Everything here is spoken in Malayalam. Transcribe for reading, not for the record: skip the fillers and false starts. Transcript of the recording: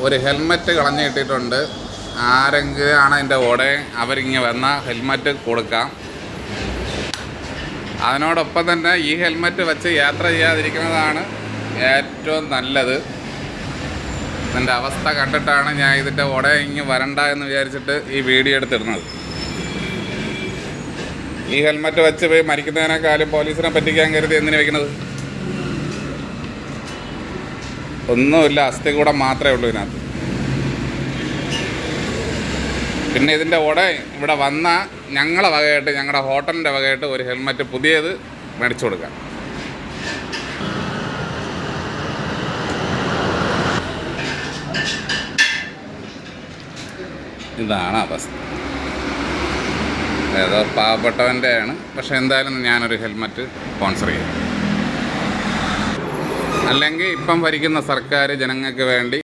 ഒരു ഹെൽമെറ്റ് കളഞ്ഞു കിട്ടിയിട്ടുണ്ട്. ആരെങ്കിലും ആണ് എൻ്റെ കൂടെ അവരിങ്ങനെ വന്നാൽ ഹെൽമെറ്റ് കൊടുക്കാം. അതിനോടൊപ്പം തന്നെ ഈ ഹെൽമെറ്റ് വെച്ച് യാത്ര ചെയ്യാതിരിക്കുന്നതാണ് ഏറ്റവും നല്ലത്. ഇതിൻ്റെ അവസ്ഥ കണ്ടിട്ടാണ് ഞാൻ ഇതിൻ്റെ കൂടെ ഇങ്ങ് വരണ്ട എന്ന് വിചാരിച്ചിട്ട് ഈ വീഡിയോ എടുത്തിടുന്നത്. ഈ ഹെൽമെറ്റ് വെച്ച് പോയി മരിക്കുന്നതിനേക്കാളും പോലീസിനെ പറ്റിക്കാൻ കരുതി എന്തിനു വയ്ക്കുന്നത്? ഒന്നുമില്ല, അസ്ഥി കൂടെ മാത്രമേ ഉള്ളൂ ഇതിനകത്ത്. പിന്നെ ഇതിൻ്റെ കൂടെ ഇവിടെ വന്ന ഞങ്ങളെ വകയായിട്ട്, ഞങ്ങളുടെ ഹോട്ടലിൻ്റെ വകയായിട്ട് ഒരു ഹെൽമെറ്റ് പുതിയത് മേടിച്ചു കൊടുക്കാം. ഇതാണ് അവസ്ഥ. ഏതോ പാവപ്പെട്ടവൻ്റെയാണ്, പക്ഷെ എന്തായാലും ഞാനൊരു ഹെൽമെറ്റ് സ്പോൺസർ ചെയ്യും. അല്ലെങ്കിൽ ഇപ്പം ഭരിക്കുന്ന സർക്കാർ ജനങ്ങൾക്ക് വേണ്ടി